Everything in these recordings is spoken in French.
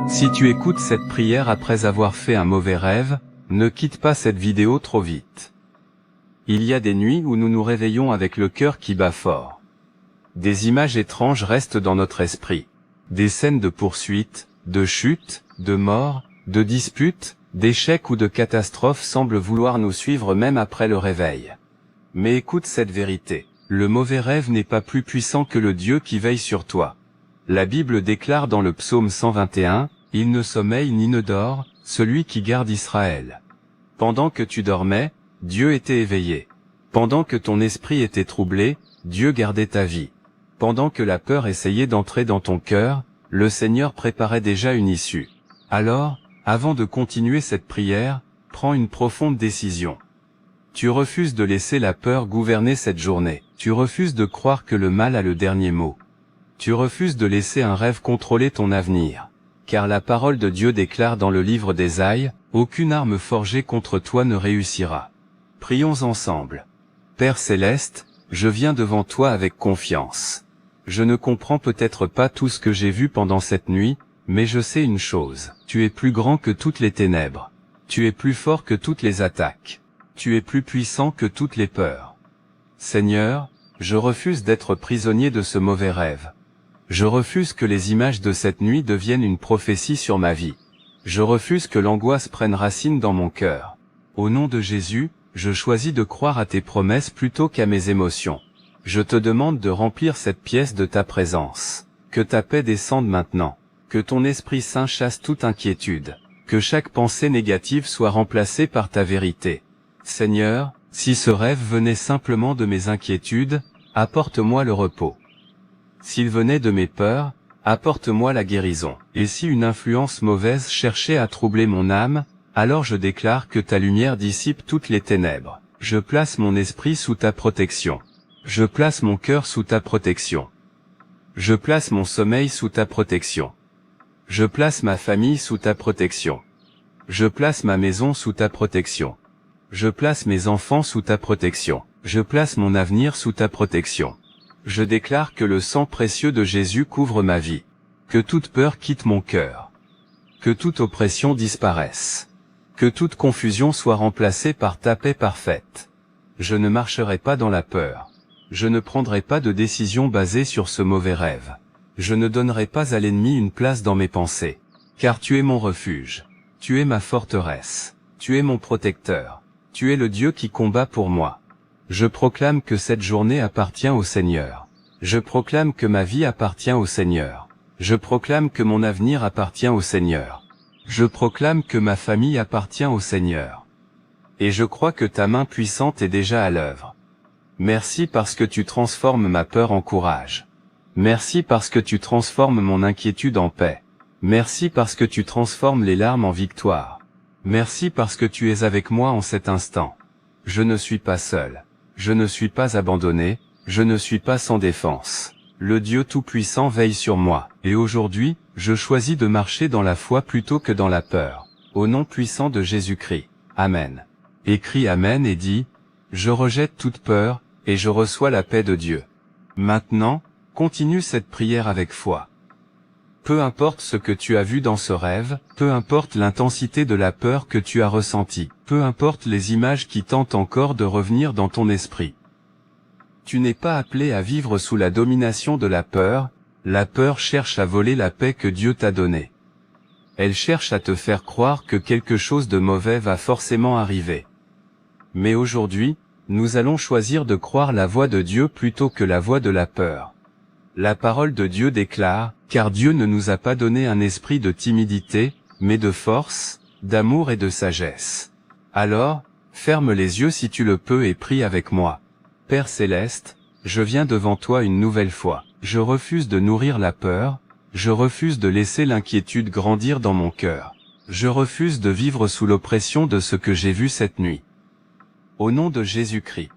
Si tu écoutes cette prière après avoir fait un mauvais rêve, ne quitte pas cette vidéo trop vite. Il y a des nuits où nous nous réveillons avec le cœur qui bat fort. Des images étranges restent dans notre esprit. Des scènes de poursuite, de chute, de mort, de disputes, d'échecs ou de catastrophes semblent vouloir nous suivre même après le réveil. Mais écoute cette vérité. Le mauvais rêve n'est pas plus puissant que le Dieu qui veille sur toi. La Bible déclare dans le psaume 121, « Il ne sommeille ni ne dort, celui qui garde Israël. » Pendant que tu dormais, Dieu était éveillé. Pendant que ton esprit était troublé, Dieu gardait ta vie. Pendant que la peur essayait d'entrer dans ton cœur, le Seigneur préparait déjà une issue. Alors, avant de continuer cette prière, prends une profonde décision. Tu refuses de laisser la peur gouverner cette journée. Tu refuses de croire que le mal a le dernier mot. Tu refuses de laisser un rêve contrôler ton avenir. Car la parole de Dieu déclare dans le livre d'Ésaïe, « Aucune arme forgée contre toi ne réussira. » Prions ensemble. Père céleste, je viens devant toi avec confiance. Je ne comprends peut-être pas tout ce que j'ai vu pendant cette nuit, mais je sais une chose. Tu es plus grand que toutes les ténèbres. Tu es plus fort que toutes les attaques. Tu es plus puissant que toutes les peurs. Seigneur, je refuse d'être prisonnier de ce mauvais rêve. Je refuse que les images de cette nuit deviennent une prophétie sur ma vie. Je refuse que l'angoisse prenne racine dans mon cœur. Au nom de Jésus, je choisis de croire à tes promesses plutôt qu'à mes émotions. Je te demande de remplir cette pièce de ta présence. Que ta paix descende maintenant. Que ton Esprit Saint chasse toute inquiétude. Que chaque pensée négative soit remplacée par ta vérité. Seigneur, si ce rêve venait simplement de mes inquiétudes, apporte-moi le repos. S'il venait de mes peurs, apporte-moi la guérison. Et si une influence mauvaise cherchait à troubler mon âme, alors je déclare que ta lumière dissipe toutes les ténèbres. Je place mon esprit sous ta protection. Je place mon cœur sous ta protection. Je place mon sommeil sous ta protection. Je place ma famille sous ta protection. Je place ma maison sous ta protection. Je place mes enfants sous ta protection. Je place mon avenir sous ta protection. Je déclare que le sang précieux de Jésus couvre ma vie. Que toute peur quitte mon cœur. Que toute oppression disparaisse. Que toute confusion soit remplacée par ta paix parfaite. Je ne marcherai pas dans la peur. Je ne prendrai pas de décision basée sur ce mauvais rêve. Je ne donnerai pas à l'ennemi une place dans mes pensées. Car tu es mon refuge. Tu es ma forteresse. Tu es mon protecteur. Tu es le Dieu qui combat pour moi. Je proclame que cette journée appartient au Seigneur. Je proclame que ma vie appartient au Seigneur. Je proclame que mon avenir appartient au Seigneur. Je proclame que ma famille appartient au Seigneur. Et je crois que ta main puissante est déjà à l'œuvre. Merci parce que tu transformes ma peur en courage. Merci parce que tu transformes mon inquiétude en paix. Merci parce que tu transformes les larmes en victoire. Merci parce que tu es avec moi en cet instant. Je ne suis pas seul. Je ne suis pas abandonné. Je ne suis pas sans défense. Le Dieu Tout-Puissant veille sur moi. Et aujourd'hui, je choisis de marcher dans la foi plutôt que dans la peur. Au nom puissant de Jésus-Christ. Amen. Écris Amen et dis, je rejette toute peur, et je reçois la paix de Dieu. Maintenant, continue cette prière avec foi. Peu importe ce que tu as vu dans ce rêve, peu importe l'intensité de la peur que tu as ressentie, peu importe les images qui tentent encore de revenir dans ton esprit. Tu n'es pas appelé à vivre sous la domination de la peur cherche à voler la paix que Dieu t'a donnée. Elle cherche à te faire croire que quelque chose de mauvais va forcément arriver. Mais aujourd'hui, nous allons choisir de croire la voix de Dieu plutôt que la voix de la peur. La parole de Dieu déclare, « Car Dieu ne nous a pas donné un esprit de timidité, mais de force, d'amour et de sagesse. » Alors, ferme les yeux si tu le peux et prie avec moi. Père céleste, je viens devant toi une nouvelle fois. Je refuse de nourrir la peur, je refuse de laisser l'inquiétude grandir dans mon cœur. Je refuse de vivre sous l'oppression de ce que j'ai vu cette nuit. Au nom de Jésus-Christ,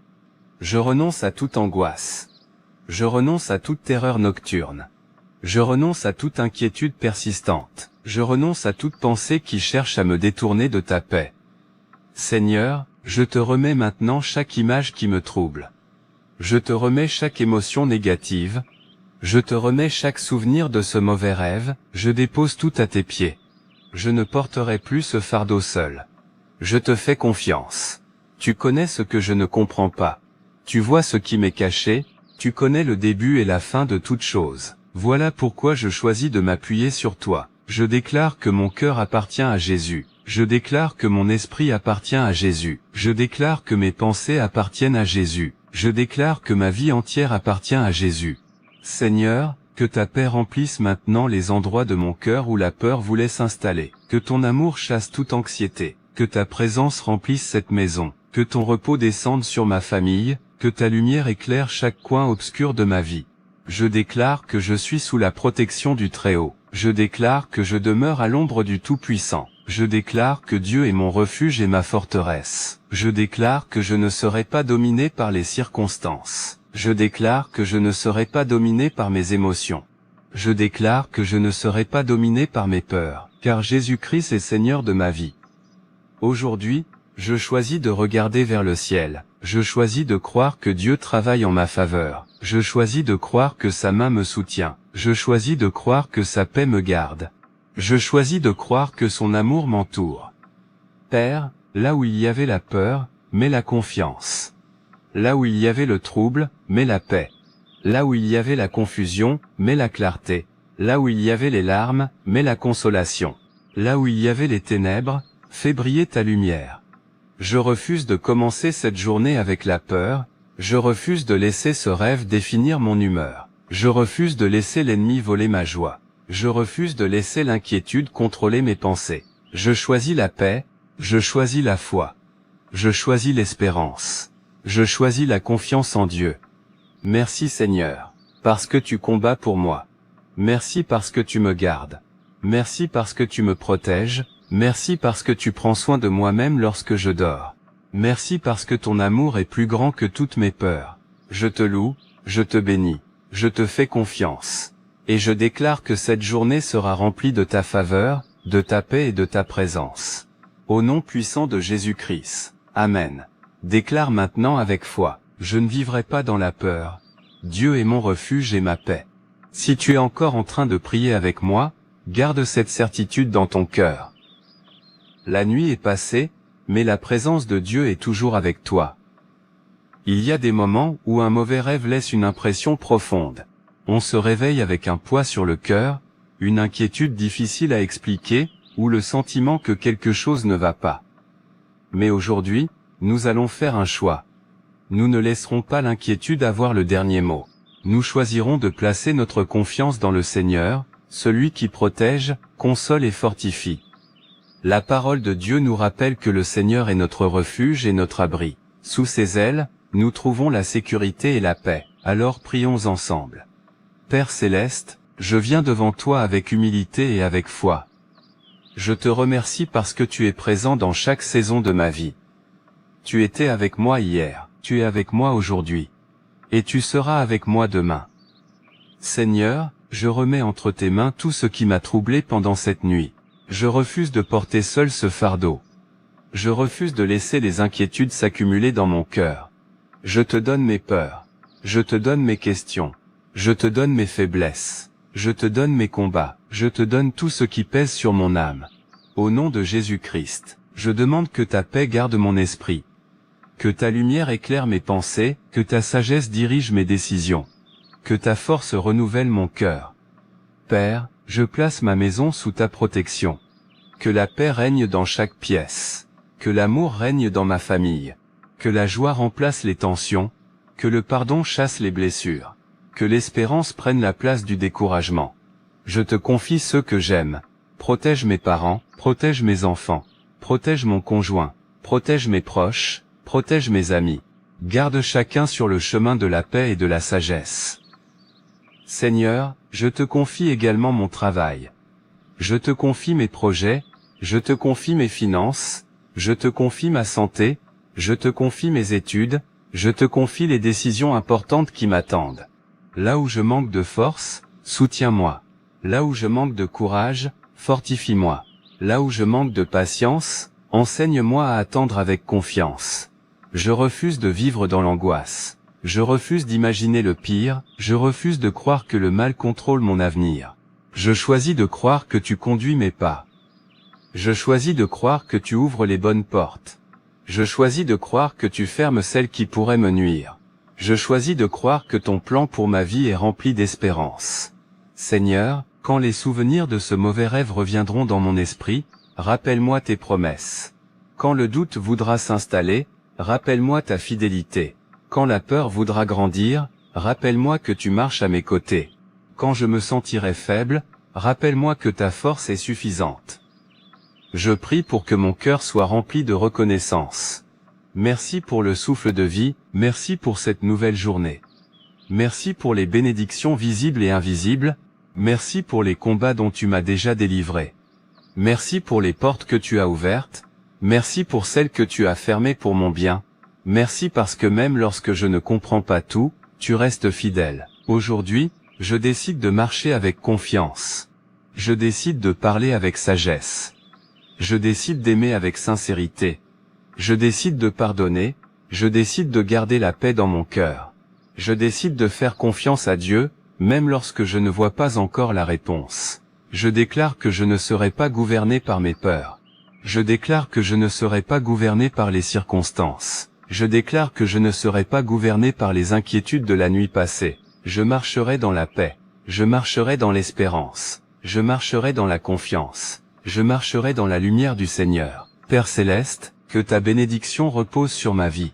je renonce à toute angoisse. Je renonce à toute terreur nocturne. Je renonce à toute inquiétude persistante. Je renonce à toute pensée qui cherche à me détourner de ta paix. Seigneur, je te remets maintenant chaque image qui me trouble. Je te remets chaque émotion négative. Je te remets chaque souvenir de ce mauvais rêve, je dépose tout à tes pieds. Je ne porterai plus ce fardeau seul. Je te fais confiance. Tu connais ce que je ne comprends pas. Tu vois ce qui m'est caché, tu connais le début et la fin de toute chose. Voilà pourquoi je choisis de m'appuyer sur toi. Je déclare que mon cœur appartient à Jésus. Je déclare que mon esprit appartient à Jésus. Je déclare que mes pensées appartiennent à Jésus. Je déclare que ma vie entière appartient à Jésus. Seigneur, que ta paix remplisse maintenant les endroits de mon cœur où la peur voulait s'installer. Que ton amour chasse toute anxiété. Que ta présence remplisse cette maison. Que ton repos descende sur ma famille. Que ta lumière éclaire chaque coin obscur de ma vie. Je déclare que je suis sous la protection du Très-Haut. Je déclare que je demeure à l'ombre du Tout-Puissant. Je déclare que Dieu est mon refuge et ma forteresse. Je déclare que je ne serai pas dominé par les circonstances. Je déclare que je ne serai pas dominé par mes émotions. Je déclare que je ne serai pas dominé par mes peurs, car Jésus-Christ est Seigneur de ma vie. Aujourd'hui, je choisis de regarder vers le ciel. Je choisis de croire que Dieu travaille en ma faveur. Je choisis de croire que sa main me soutient. Je choisis de croire que sa paix me garde. Je choisis de croire que son amour m'entoure. Père, là où il y avait la peur, mets la confiance. Là où il y avait le trouble, mets la paix. Là où il y avait la confusion, mets la clarté. Là où il y avait les larmes, mets la consolation. Là où il y avait les ténèbres, fais briller ta lumière. Je refuse de commencer cette journée avec la peur, je refuse de laisser ce rêve définir mon humeur. Je refuse de laisser l'ennemi voler ma joie. Je refuse de laisser l'inquiétude contrôler mes pensées. Je choisis la paix, je choisis la foi. Je choisis l'espérance. Je choisis la confiance en Dieu. Merci Seigneur, parce que tu combats pour moi. Merci parce que tu me gardes. Merci parce que tu me protèges. Merci parce que tu prends soin de moi-même lorsque je dors. Merci parce que ton amour est plus grand que toutes mes peurs. Je te loue, je te bénis, je te fais confiance. Et je déclare que cette journée sera remplie de ta faveur, de ta paix et de ta présence. Au nom puissant de Jésus-Christ. Amen. Déclare maintenant avec foi, je ne vivrai pas dans la peur. Dieu est mon refuge et ma paix. Si tu es encore en train de prier avec moi, garde cette certitude dans ton cœur. La nuit est passée, mais la présence de Dieu est toujours avec toi. Il y a des moments où un mauvais rêve laisse une impression profonde. On se réveille avec un poids sur le cœur, une inquiétude difficile à expliquer, ou le sentiment que quelque chose ne va pas. Mais aujourd'hui, nous allons faire un choix. Nous ne laisserons pas l'inquiétude avoir le dernier mot. Nous choisirons de placer notre confiance dans le Seigneur, celui qui protège, console et fortifie. La parole de Dieu nous rappelle que le Seigneur est notre refuge et notre abri. Sous ses ailes, nous trouvons la sécurité et la paix. Alors prions ensemble. Père céleste, je viens devant toi avec humilité et avec foi. Je te remercie parce que tu es présent dans chaque saison de ma vie. Tu étais avec moi hier, tu es avec moi aujourd'hui. Et tu seras avec moi demain. Seigneur, je remets entre tes mains tout ce qui m'a troublé pendant cette nuit. Je refuse de porter seul ce fardeau. Je refuse de laisser les inquiétudes s'accumuler dans mon cœur. Je te donne mes peurs. Je te donne mes questions. Je te donne mes faiblesses. Je te donne mes combats. Je te donne tout ce qui pèse sur mon âme. Au nom de Jésus-Christ, je demande que ta paix garde mon esprit. Que ta lumière éclaire mes pensées, que ta sagesse dirige mes décisions. Que ta force renouvelle mon cœur. Père, je place ma maison sous ta protection. Que la paix règne dans chaque pièce. Que l'amour règne dans ma famille. Que la joie remplace les tensions. Que le pardon chasse les blessures. Que l'espérance prenne la place du découragement. Je te confie ceux que j'aime. Protège mes parents, protège mes enfants. Protège mon conjoint. Protège mes proches. Protège mes amis. Garde chacun sur le chemin de la paix et de la sagesse. Seigneur, je te confie également mon travail. Je te confie mes projets, je te confie mes finances, je te confie ma santé, je te confie mes études, je te confie les décisions importantes qui m'attendent. Là où je manque de force, soutiens-moi. Là où je manque de courage, fortifie-moi. Là où je manque de patience, enseigne-moi à attendre avec confiance. Je refuse de vivre dans l'angoisse. Je refuse d'imaginer le pire, je refuse de croire que le mal contrôle mon avenir. Je choisis de croire que tu conduis mes pas. Je choisis de croire que tu ouvres les bonnes portes. Je choisis de croire que tu fermes celles qui pourraient me nuire. Je choisis de croire que ton plan pour ma vie est rempli d'espérance. Seigneur, quand les souvenirs de ce mauvais rêve reviendront dans mon esprit, rappelle-moi tes promesses. Quand le doute voudra s'installer, rappelle-moi ta fidélité. Quand la peur voudra grandir, rappelle-moi que tu marches à mes côtés. Quand je me sentirai faible, rappelle-moi que ta force est suffisante. Je prie pour que mon cœur soit rempli de reconnaissance. Merci pour le souffle de vie, merci pour cette nouvelle journée. Merci pour les bénédictions visibles et invisibles, merci pour les combats dont tu m'as déjà délivré. Merci pour les portes que tu as ouvertes, merci pour celles que tu as fermées pour mon bien. Merci parce que même lorsque je ne comprends pas tout, tu restes fidèle. Aujourd'hui, je décide de marcher avec confiance. Je décide de parler avec sagesse. Je décide d'aimer avec sincérité. Je décide de pardonner, je décide de garder la paix dans mon cœur. Je décide de faire confiance à Dieu, même lorsque je ne vois pas encore la réponse. Je déclare que je ne serai pas gouverné par mes peurs. Je déclare que je ne serai pas gouverné par les circonstances. Je déclare que je ne serai pas gouverné par les inquiétudes de la nuit passée. Je marcherai dans la paix. Je marcherai dans l'espérance. Je marcherai dans la confiance. Je marcherai dans la lumière du Seigneur. Père Céleste, que ta bénédiction repose sur ma vie.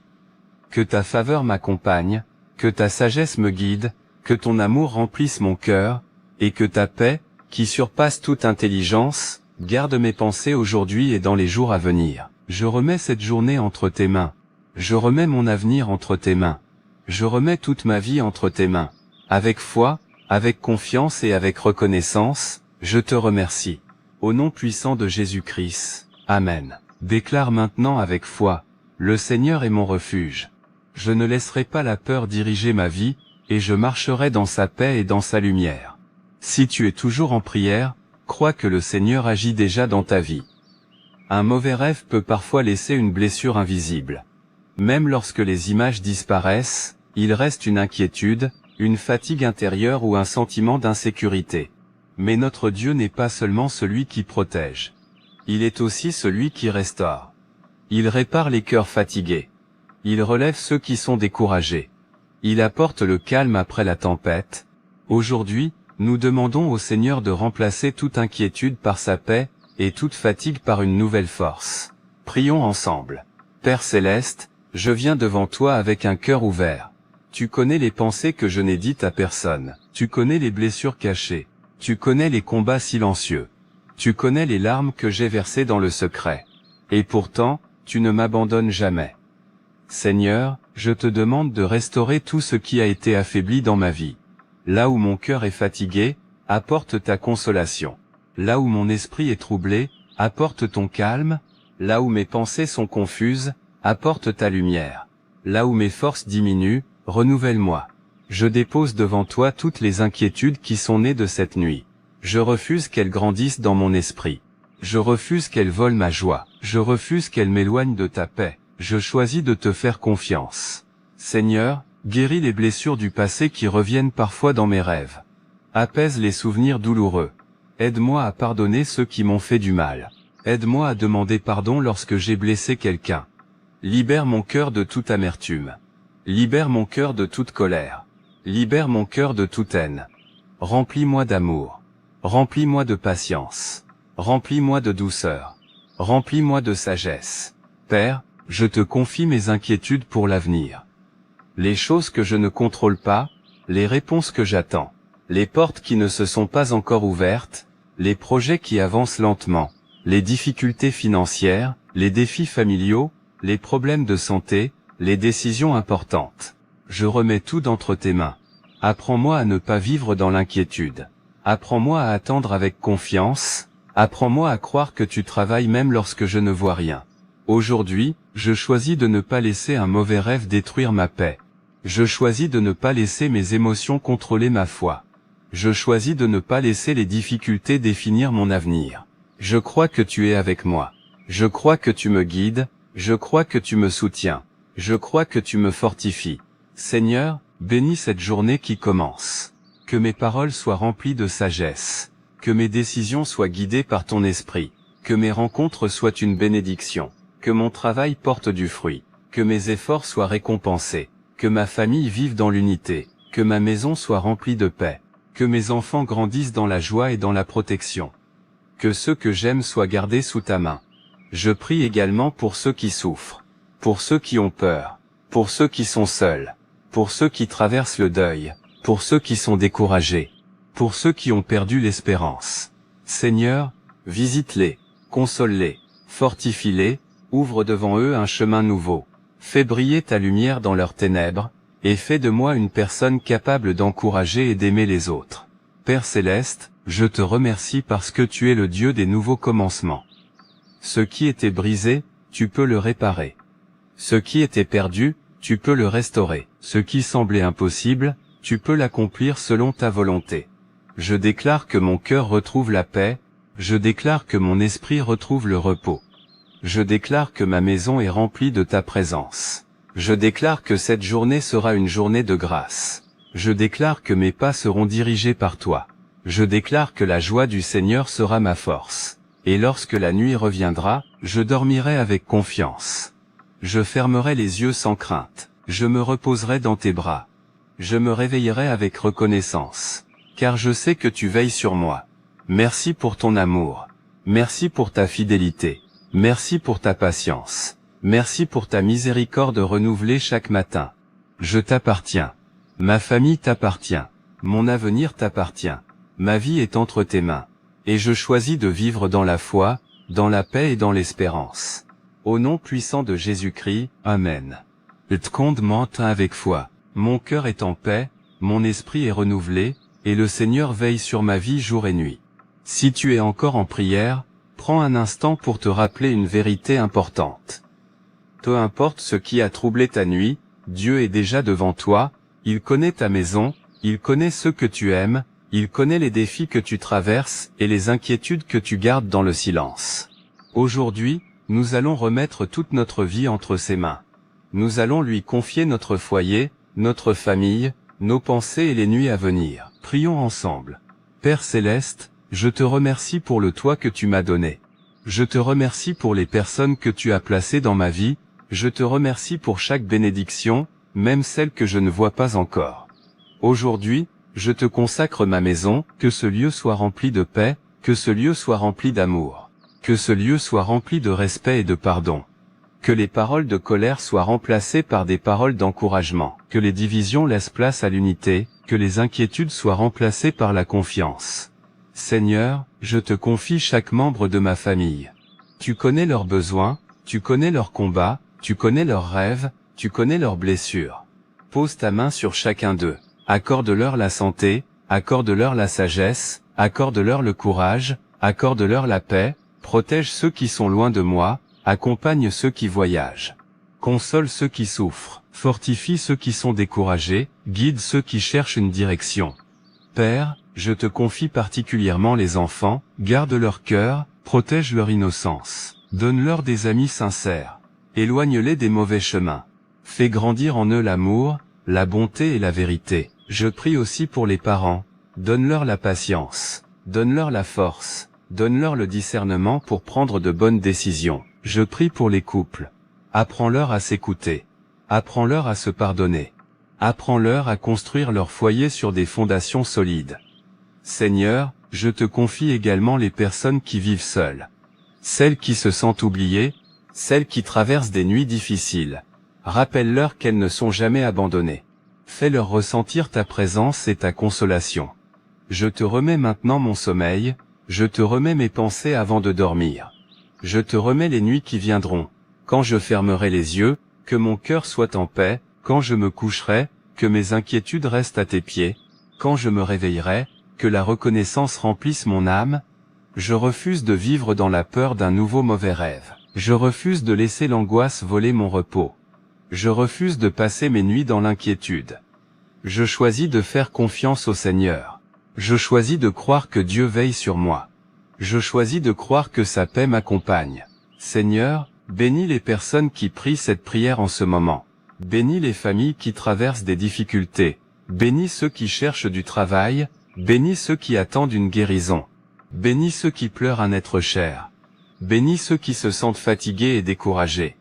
Que ta faveur m'accompagne, que ta sagesse me guide, que ton amour remplisse mon cœur, et que ta paix, qui surpasse toute intelligence, garde mes pensées aujourd'hui et dans les jours à venir. Je remets cette journée entre tes mains. Je remets mon avenir entre tes mains. Je remets toute ma vie entre tes mains. Avec foi, avec confiance et avec reconnaissance, je te remercie. Au nom puissant de Jésus-Christ. Amen. Déclare maintenant avec foi, le Seigneur est mon refuge. Je ne laisserai pas la peur diriger ma vie, et je marcherai dans sa paix et dans sa lumière. Si tu es toujours en prière, crois que le Seigneur agit déjà dans ta vie. Un mauvais rêve peut parfois laisser une blessure invisible. Même lorsque les images disparaissent, il reste une inquiétude, une fatigue intérieure ou un sentiment d'insécurité. Mais notre Dieu n'est pas seulement celui qui protège. Il est aussi celui qui restaure. Il répare les cœurs fatigués. Il relève ceux qui sont découragés. Il apporte le calme après la tempête. Aujourd'hui, nous demandons au Seigneur de remplacer toute inquiétude par sa paix, et toute fatigue par une nouvelle force. Prions ensemble. Père Céleste, je viens devant toi avec un cœur ouvert. Tu connais les pensées que je n'ai dites à personne. Tu connais les blessures cachées. Tu connais les combats silencieux. Tu connais les larmes que j'ai versées dans le secret. Et pourtant, tu ne m'abandonnes jamais. Seigneur, je te demande de restaurer tout ce qui a été affaibli dans ma vie. Là où mon cœur est fatigué, apporte ta consolation. Là où mon esprit est troublé, apporte ton calme. Là où mes pensées sont confuses, apporte ta lumière. Là où mes forces diminuent, renouvelle-moi. Je dépose devant toi toutes les inquiétudes qui sont nées de cette nuit. Je refuse qu'elles grandissent dans mon esprit. Je refuse qu'elles volent ma joie. Je refuse qu'elles m'éloignent de ta paix. Je choisis de te faire confiance. Seigneur, guéris les blessures du passé qui reviennent parfois dans mes rêves. Apaise les souvenirs douloureux. Aide-moi à pardonner ceux qui m'ont fait du mal. Aide-moi à demander pardon lorsque j'ai blessé quelqu'un. Libère mon cœur de toute amertume. Libère mon cœur de toute colère. Libère mon cœur de toute haine. Remplis-moi d'amour. Remplis-moi de patience. Remplis-moi de douceur. Remplis-moi de sagesse. Père, je te confie mes inquiétudes pour l'avenir. Les choses que je ne contrôle pas, les réponses que j'attends, les portes qui ne se sont pas encore ouvertes, les projets qui avancent lentement, les difficultés financières, les défis familiaux, les problèmes de santé, les décisions importantes. Je remets tout d'entre tes mains. Apprends-moi à ne pas vivre dans l'inquiétude. Apprends-moi à attendre avec confiance. Apprends-moi à croire que tu travailles même lorsque je ne vois rien. Aujourd'hui, je choisis de ne pas laisser un mauvais rêve détruire ma paix. Je choisis de ne pas laisser mes émotions contrôler ma foi. Je choisis de ne pas laisser les difficultés définir mon avenir. Je crois que tu es avec moi. Je crois que tu me guides. Je crois que tu me soutiens. Je crois que tu me fortifies. Seigneur, bénis cette journée qui commence. Que mes paroles soient remplies de sagesse. Que mes décisions soient guidées par ton esprit. Que mes rencontres soient une bénédiction. Que mon travail porte du fruit. Que mes efforts soient récompensés. Que ma famille vive dans l'unité. Que ma maison soit remplie de paix. Que mes enfants grandissent dans la joie et dans la protection. Que ceux que j'aime soient gardés sous ta main. Je prie également pour ceux qui souffrent. Pour ceux qui ont peur. Pour ceux qui sont seuls. Pour ceux qui traversent le deuil. Pour ceux qui sont découragés. Pour ceux qui ont perdu l'espérance. Seigneur, visite-les, console-les, fortifie-les, ouvre devant eux un chemin nouveau. Fais briller ta lumière dans leurs ténèbres, et fais de moi une personne capable d'encourager et d'aimer les autres. Père Céleste, je te remercie parce que tu es le Dieu des nouveaux commencements. Ce qui était brisé, tu peux le réparer. Ce qui était perdu, tu peux le restaurer. Ce qui semblait impossible, tu peux l'accomplir selon ta volonté. Je déclare que mon cœur retrouve la paix, je déclare que mon esprit retrouve le repos. Je déclare que ma maison est remplie de ta présence. Je déclare que cette journée sera une journée de grâce. Je déclare que mes pas seront dirigés par toi. Je déclare que la joie du Seigneur sera ma force. Et lorsque la nuit reviendra, je dormirai avec confiance. Je fermerai les yeux sans crainte. Je me reposerai dans tes bras. Je me réveillerai avec reconnaissance. Car je sais que tu veilles sur moi. Merci pour ton amour. Merci pour ta fidélité. Merci pour ta patience. Merci pour ta miséricorde renouvelée chaque matin. Je t'appartiens. Ma famille t'appartient. Mon avenir t'appartient. Ma vie est entre tes mains. Et je choisis de vivre dans la foi, dans la paix et dans l'espérance. Au nom puissant de Jésus-Christ, Amen. Le commandement avec foi. Mon cœur est en paix, mon esprit est renouvelé, et le Seigneur veille sur ma vie jour et nuit. Si tu es encore en prière, prends un instant pour te rappeler une vérité importante. Peu importe ce qui a troublé ta nuit, Dieu est déjà devant toi, il connaît ta maison, il connaît ceux que tu aimes, il connaît les défis que tu traverses et les inquiétudes que tu gardes dans le silence. Aujourd'hui, nous allons remettre toute notre vie entre ses mains. Nous allons lui confier notre foyer, notre famille, nos pensées et les nuits à venir. Prions ensemble. Père Céleste, je te remercie pour le toit que tu m'as donné. Je te remercie pour les personnes que tu as placées dans ma vie, je te remercie pour chaque bénédiction, même celle que je ne vois pas encore. Aujourd'hui, je te consacre ma maison, que ce lieu soit rempli de paix, que ce lieu soit rempli d'amour, que ce lieu soit rempli de respect et de pardon. Que les paroles de colère soient remplacées par des paroles d'encouragement, que les divisions laissent place à l'unité, que les inquiétudes soient remplacées par la confiance. Seigneur, je te confie chaque membre de ma famille. Tu connais leurs besoins, tu connais leurs combats, tu connais leurs rêves, tu connais leurs blessures. Pose ta main sur chacun d'eux. Accorde-leur la santé, accorde-leur la sagesse, accorde-leur le courage, accorde-leur la paix, protège ceux qui sont loin de moi, accompagne ceux qui voyagent. Console ceux qui souffrent, fortifie ceux qui sont découragés, guide ceux qui cherchent une direction. Père, je te confie particulièrement les enfants, garde leur cœur, protège leur innocence, donne-leur des amis sincères, éloigne-les des mauvais chemins. Fais grandir en eux l'amour, la bonté et la vérité. Je prie aussi pour les parents, donne-leur la patience, donne-leur la force, donne-leur le discernement pour prendre de bonnes décisions. Je prie pour les couples. Apprends-leur à s'écouter. Apprends-leur à se pardonner. Apprends-leur à construire leur foyer sur des fondations solides. Seigneur, je te confie également les personnes qui vivent seules. Celles qui se sentent oubliées, celles qui traversent des nuits difficiles. Rappelle-leur qu'elles ne sont jamais abandonnées. Fais-leur ressentir ta présence et ta consolation. Je te remets maintenant mon sommeil, je te remets mes pensées avant de dormir. Je te remets les nuits qui viendront. Quand je fermerai les yeux, que mon cœur soit en paix, quand je me coucherai, que mes inquiétudes restent à tes pieds, quand je me réveillerai, que la reconnaissance remplisse mon âme. Je refuse de vivre dans la peur d'un nouveau mauvais rêve. Je refuse de laisser l'angoisse voler mon repos. Je refuse de passer mes nuits dans l'inquiétude. Je choisis de faire confiance au Seigneur. Je choisis de croire que Dieu veille sur moi. Je choisis de croire que sa paix m'accompagne. Seigneur, bénis les personnes qui prient cette prière en ce moment. Bénis les familles qui traversent des difficultés. Bénis ceux qui cherchent du travail. Bénis ceux qui attendent une guérison. Bénis ceux qui pleurent un être cher. Bénis ceux qui se sentent fatigués et découragés.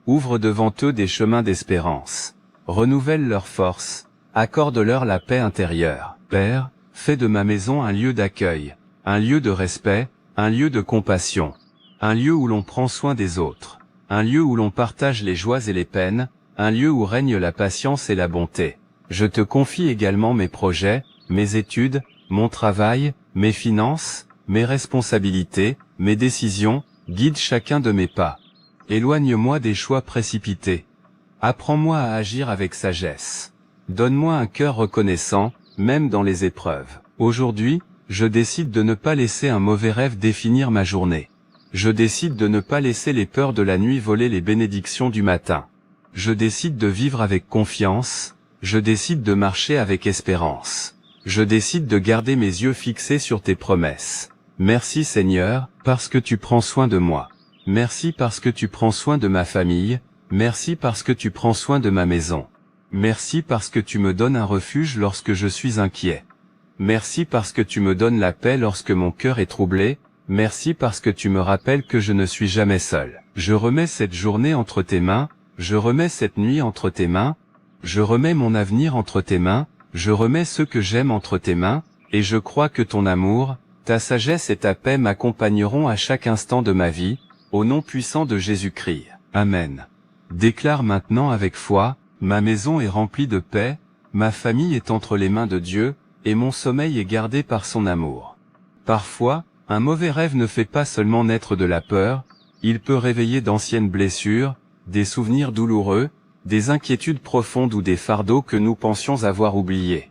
Ouvre devant eux des chemins d'espérance. Renouvelle leurs forces. Accorde-leur la paix intérieure. Père, fais de ma maison un lieu d'accueil, un lieu de respect, un lieu de compassion, un lieu où l'on prend soin des autres, un lieu où l'on partage les joies et les peines, un lieu où règne la patience et la bonté. Je te confie également mes projets, mes études, mon travail, mes finances, mes responsabilités, mes décisions, guide chacun de mes pas. Éloigne-moi des choix précipités. Apprends-moi à agir avec sagesse. Donne-moi un cœur reconnaissant, même dans les épreuves. Aujourd'hui, je décide de ne pas laisser un mauvais rêve définir ma journée. Je décide de ne pas laisser les peurs de la nuit voler les bénédictions du matin. Je décide de vivre avec confiance, je décide de marcher avec espérance. Je décide de garder mes yeux fixés sur tes promesses. Merci Seigneur, parce que tu prends soin de moi. Merci parce que tu prends soin de ma famille, merci parce que tu prends soin de ma maison. Merci parce que tu me donnes un refuge lorsque je suis inquiet. Merci parce que tu me donnes la paix lorsque mon cœur est troublé. Merci parce que tu me rappelles que je ne suis jamais seul. Je remets cette journée entre tes mains, je remets cette nuit entre tes mains, je remets mon avenir entre tes mains, je remets ceux que j'aime entre tes mains, et je crois que ton amour, ta sagesse et ta paix m'accompagneront à chaque instant de ma vie, au nom puissant de Jésus-Christ. Amen. Déclare maintenant avec foi, ma maison est remplie de paix, ma famille est entre les mains de Dieu, et mon sommeil est gardé par son amour. Parfois, un mauvais rêve ne fait pas seulement naître de la peur, il peut réveiller d'anciennes blessures, des souvenirs douloureux, des inquiétudes profondes ou des fardeaux que nous pensions avoir oubliés.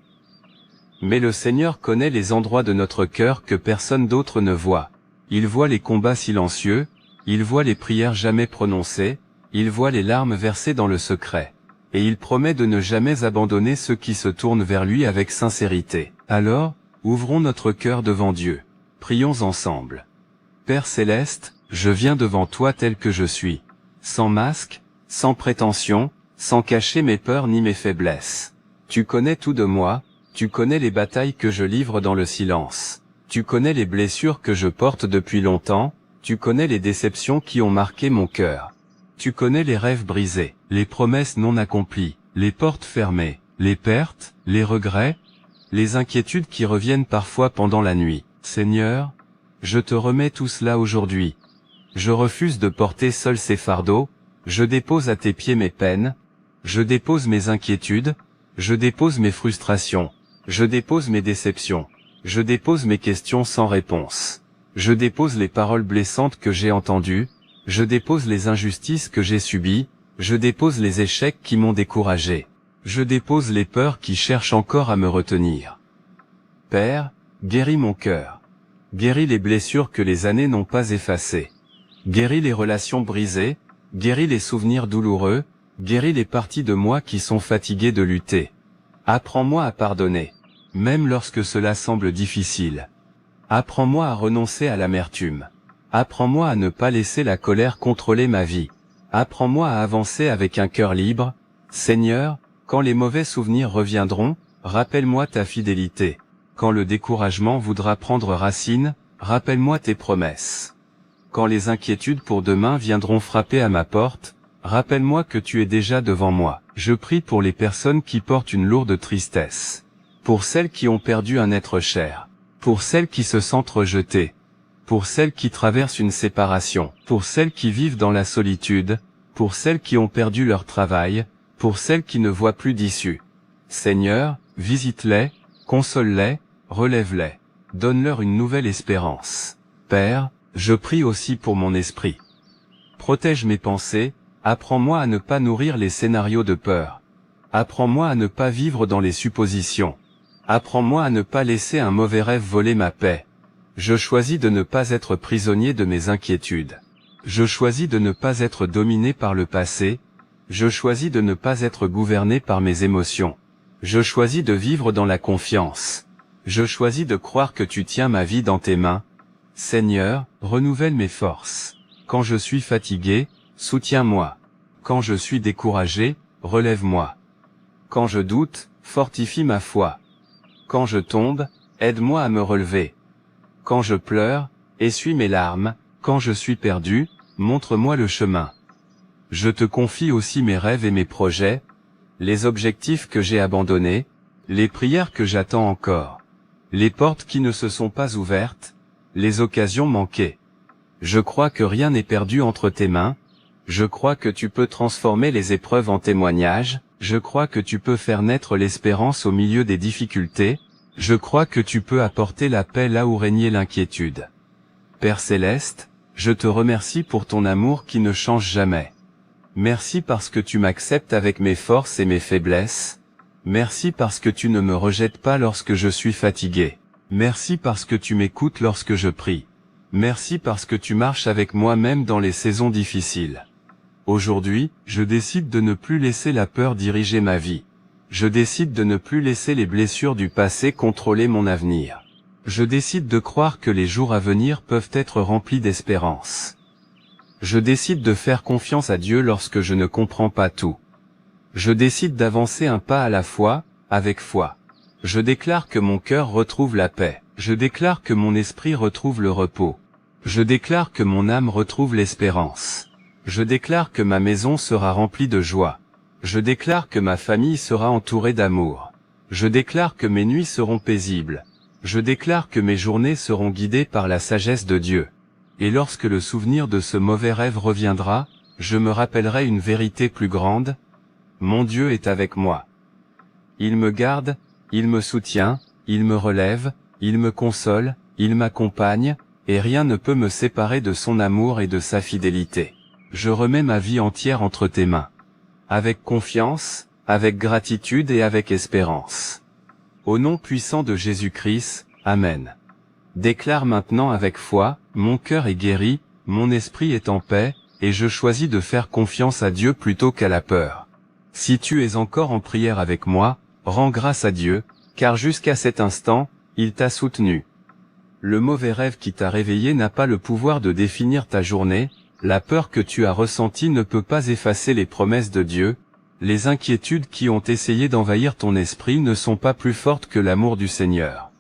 Mais le Seigneur connaît les endroits de notre cœur que personne d'autre ne voit. Il voit les combats silencieux, il voit les prières jamais prononcées, il voit les larmes versées dans le secret. Et il promet de ne jamais abandonner ceux qui se tournent vers lui avec sincérité. Alors, ouvrons notre cœur devant Dieu. Prions ensemble. Père Céleste, je viens devant toi tel que je suis. Sans masque, sans prétention, sans cacher mes peurs ni mes faiblesses. Tu connais tout de moi, tu connais les batailles que je livre dans le silence. Tu connais les blessures que je porte depuis longtemps, tu connais les déceptions qui ont marqué mon cœur. Tu connais les rêves brisés, les promesses non accomplies, les portes fermées, les pertes, les regrets, les inquiétudes qui reviennent parfois pendant la nuit. Seigneur, je te remets tout cela aujourd'hui. Je refuse de porter seul ces fardeaux, je dépose à tes pieds mes peines, je dépose mes inquiétudes, je dépose mes frustrations, je dépose mes déceptions, je dépose mes questions sans réponse. Je dépose les paroles blessantes que j'ai entendues, je dépose les injustices que j'ai subies, je dépose les échecs qui m'ont découragé. Je dépose les peurs qui cherchent encore à me retenir. Père, guéris mon cœur. Guéris les blessures que les années n'ont pas effacées. Guéris les relations brisées, guéris les souvenirs douloureux, guéris les parties de moi qui sont fatiguées de lutter. Apprends-moi à pardonner, même lorsque cela semble difficile. Apprends-moi à renoncer à l'amertume. Apprends-moi à ne pas laisser la colère contrôler ma vie. Apprends-moi à avancer avec un cœur libre. Seigneur, quand les mauvais souvenirs reviendront, rappelle-moi ta fidélité. Quand le découragement voudra prendre racine, rappelle-moi tes promesses. Quand les inquiétudes pour demain viendront frapper à ma porte, rappelle-moi que tu es déjà devant moi. Je prie pour les personnes qui portent une lourde tristesse. Pour celles qui ont perdu un être cher. Pour celles qui se sentent rejetées. Pour celles qui traversent une séparation. Pour celles qui vivent dans la solitude. Pour celles qui ont perdu leur travail. Pour celles qui ne voient plus d'issue. Seigneur, visite-les, console-les, relève-les. Donne-leur une nouvelle espérance. Père, je prie aussi pour mon esprit. Protège mes pensées, apprends-moi à ne pas nourrir les scénarios de peur. Apprends-moi à ne pas vivre dans les suppositions. Apprends-moi à ne pas laisser un mauvais rêve voler ma paix. Je choisis de ne pas être prisonnier de mes inquiétudes. Je choisis de ne pas être dominé par le passé. Je choisis de ne pas être gouverné par mes émotions. Je choisis de vivre dans la confiance. Je choisis de croire que tu tiens ma vie dans tes mains. Seigneur, renouvelle mes forces. Quand je suis fatigué, soutiens-moi. Quand je suis découragé, relève-moi. Quand je doute, fortifie ma foi. Quand je tombe, aide-moi à me relever. Quand je pleure, essuie mes larmes. Quand je suis perdu, montre-moi le chemin. Je te confie aussi mes rêves et mes projets, les objectifs que j'ai abandonnés, les prières que j'attends encore, les portes qui ne se sont pas ouvertes, les occasions manquées. Je crois que rien n'est perdu entre tes mains, je crois que tu peux transformer les épreuves en témoignages, je crois que tu peux faire naître l'espérance au milieu des difficultés, je crois que tu peux apporter la paix là où régnait l'inquiétude. Père Céleste, je te remercie pour ton amour qui ne change jamais. Merci parce que tu m'acceptes avec mes forces et mes faiblesses. Merci parce que tu ne me rejettes pas lorsque je suis fatigué. Merci parce que tu m'écoutes lorsque je prie. Merci parce que tu marches avec moi même dans les saisons difficiles. Aujourd'hui, je décide de ne plus laisser la peur diriger ma vie. Je décide de ne plus laisser les blessures du passé contrôler mon avenir. Je décide de croire que les jours à venir peuvent être remplis d'espérance. Je décide de faire confiance à Dieu lorsque je ne comprends pas tout. Je décide d'avancer un pas à la fois, avec foi. Je déclare que mon cœur retrouve la paix. Je déclare que mon esprit retrouve le repos. Je déclare que mon âme retrouve l'espérance. Je déclare que ma maison sera remplie de joie. Je déclare que ma famille sera entourée d'amour. Je déclare que mes nuits seront paisibles. Je déclare que mes journées seront guidées par la sagesse de Dieu. Et lorsque le souvenir de ce mauvais rêve reviendra, je me rappellerai une vérité plus grande. Mon Dieu est avec moi. Il me garde, il me soutient, il me relève, il me console, il m'accompagne, et rien ne peut me séparer de son amour et de sa fidélité. Je remets ma vie entière entre tes mains. Avec confiance, avec gratitude et avec espérance. Au nom puissant de Jésus-Christ, Amen. Déclare maintenant avec foi, mon cœur est guéri, mon esprit est en paix, et je choisis de faire confiance à Dieu plutôt qu'à la peur. Si tu es encore en prière avec moi, rends grâce à Dieu, car jusqu'à cet instant, il t'a soutenu. Le mauvais rêve qui t'a réveillé n'a pas le pouvoir de définir ta journée, la peur que tu as ressentie ne peut pas effacer les promesses de Dieu, les inquiétudes qui ont essayé d'envahir ton esprit ne sont pas plus fortes que l'amour du Seigneur.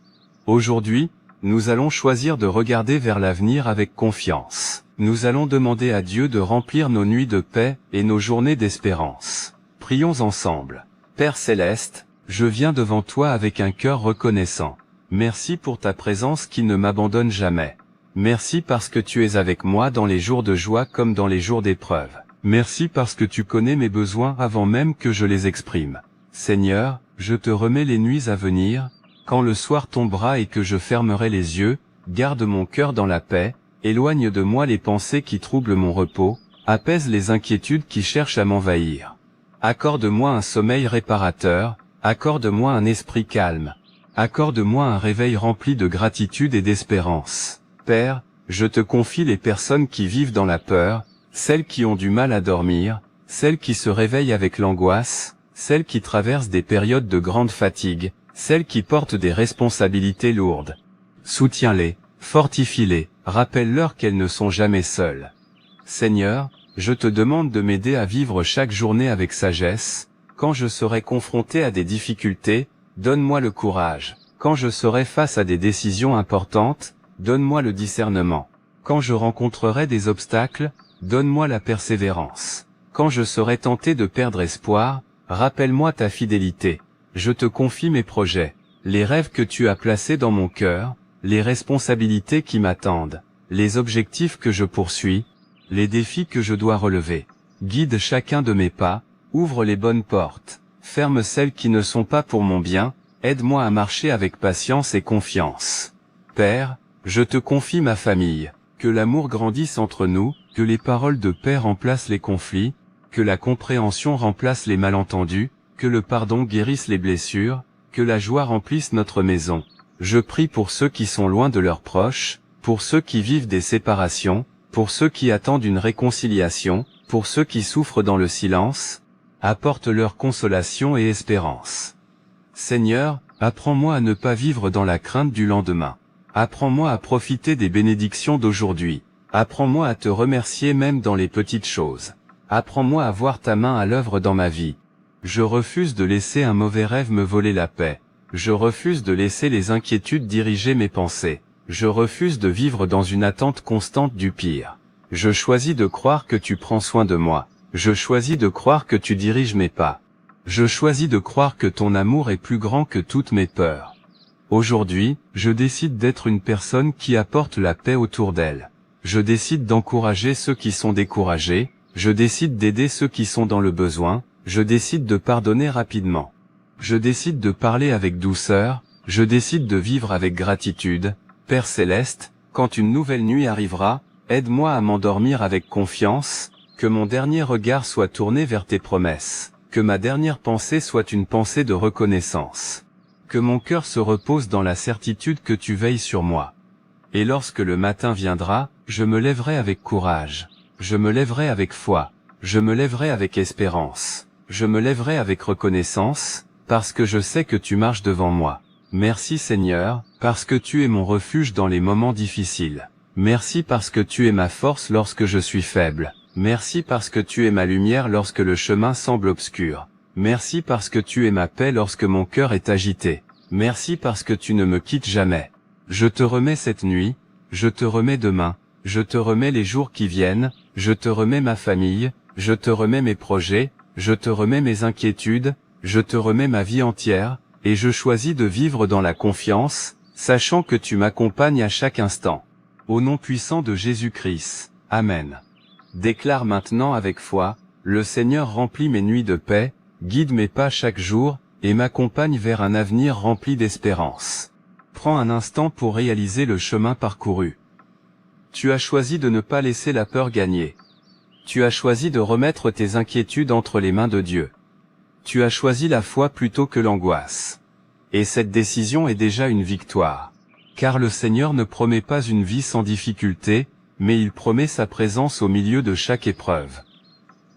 Aujourd'hui, nous allons choisir de regarder vers l'avenir avec confiance. Nous allons demander à Dieu de remplir nos nuits de paix et nos journées d'espérance. Prions ensemble. Père Céleste, je viens devant toi avec un cœur reconnaissant. Merci pour ta présence qui ne m'abandonne jamais. Merci parce que tu es avec moi dans les jours de joie comme dans les jours d'épreuve. Merci parce que tu connais mes besoins avant même que je les exprime. Seigneur, je te remets les nuits à venir, quand le soir tombera et que je fermerai les yeux, garde mon cœur dans la paix, éloigne de moi les pensées qui troublent mon repos, apaise les inquiétudes qui cherchent à m'envahir. Accorde-moi un sommeil réparateur, accorde-moi un esprit calme, accorde-moi un réveil rempli de gratitude et d'espérance. Père, je te confie les personnes qui vivent dans la peur, celles qui ont du mal à dormir, celles qui se réveillent avec l'angoisse, celles qui traversent des périodes de grande fatigue, celles qui portent des responsabilités lourdes. Soutiens-les, fortifie-les, rappelle-leur qu'elles ne sont jamais seules. Seigneur, je te demande de m'aider à vivre chaque journée avec sagesse. Quand je serai confronté à des difficultés, donne-moi le courage. Quand je serai face à des décisions importantes, donne-moi le discernement. Quand je rencontrerai des obstacles, donne-moi la persévérance. Quand je serai tenté de perdre espoir, rappelle-moi ta fidélité. Je te confie mes projets, les rêves que tu as placés dans mon cœur, les responsabilités qui m'attendent, les objectifs que je poursuis, les défis que je dois relever. Guide chacun de mes pas, ouvre les bonnes portes, ferme celles qui ne sont pas pour mon bien, aide-moi à marcher avec patience et confiance. Père, je te confie ma famille, que l'amour grandisse entre nous, que les paroles de paix remplacent les conflits, que la compréhension remplace les malentendus, que le pardon guérisse les blessures, que la joie remplisse notre maison. Je prie pour ceux qui sont loin de leurs proches, pour ceux qui vivent des séparations, pour ceux qui attendent une réconciliation, pour ceux qui souffrent dans le silence, apporte leur consolation et espérance. Seigneur, apprends-moi à ne pas vivre dans la crainte du lendemain. Apprends-moi à profiter des bénédictions d'aujourd'hui. Apprends-moi à te remercier même dans les petites choses. Apprends-moi à voir ta main à l'œuvre dans ma vie. Je refuse de laisser un mauvais rêve me voler la paix. Je refuse de laisser les inquiétudes diriger mes pensées. Je refuse de vivre dans une attente constante du pire. Je choisis de croire que tu prends soin de moi. Je choisis de croire que tu diriges mes pas. Je choisis de croire que ton amour est plus grand que toutes mes peurs. Aujourd'hui, je décide d'être une personne qui apporte la paix autour d'elle. Je décide d'encourager ceux qui sont découragés. Je décide d'aider ceux qui sont dans le besoin. Je décide de pardonner rapidement. Je décide de parler avec douceur. Je décide de vivre avec gratitude. Père Céleste, quand une nouvelle nuit arrivera, aide-moi à m'endormir avec confiance, que mon dernier regard soit tourné vers tes promesses, que ma dernière pensée soit une pensée de reconnaissance, que mon cœur se repose dans la certitude que tu veilles sur moi. Et lorsque le matin viendra, je me lèverai avec courage, je me lèverai avec foi, je me lèverai avec espérance, je me lèverai avec reconnaissance, parce que je sais que tu marches devant moi. Merci Seigneur, parce que tu es mon refuge dans les moments difficiles. Merci parce que tu es ma force lorsque je suis faible. Merci parce que tu es ma lumière lorsque le chemin semble obscur. Merci parce que tu es ma paix lorsque mon cœur est agité. Merci parce que tu ne me quittes jamais. Je te remets cette nuit, je te remets demain, je te remets les jours qui viennent, je te remets ma famille, je te remets mes projets, je te remets mes inquiétudes, je te remets ma vie entière, et je choisis de vivre dans la confiance, sachant que tu m'accompagnes à chaque instant. Au nom puissant de Jésus-Christ. Amen. Déclare maintenant avec foi, le Seigneur remplit mes nuits de paix, guide mes pas chaque jour, et m'accompagne vers un avenir rempli d'espérance. Prends un instant pour réaliser le chemin parcouru. Tu as choisi de ne pas laisser la peur gagner. Tu as choisi de remettre tes inquiétudes entre les mains de Dieu. Tu as choisi la foi plutôt que l'angoisse. Et cette décision est déjà une victoire. Car le Seigneur ne promet pas une vie sans difficulté, mais il promet sa présence au milieu de chaque épreuve.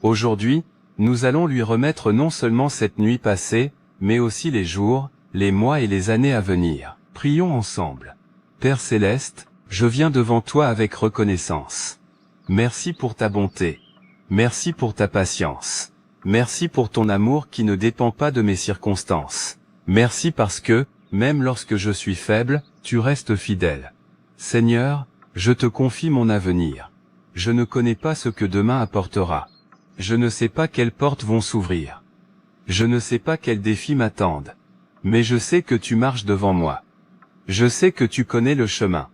Aujourd'hui, nous allons lui remettre non seulement cette nuit passée, mais aussi les jours, les mois et les années à venir. Prions ensemble. Père Céleste, je viens devant toi avec reconnaissance. Merci pour ta bonté. Merci pour ta patience. Merci pour ton amour qui ne dépend pas de mes circonstances. Merci parce que, même lorsque je suis faible, tu restes fidèle. Seigneur, je te confie mon avenir. Je ne connais pas ce que demain apportera. Je ne sais pas quelles portes vont s'ouvrir. Je ne sais pas quels défis m'attendent. Mais je sais que tu marches devant moi. Je sais que tu connais le chemin.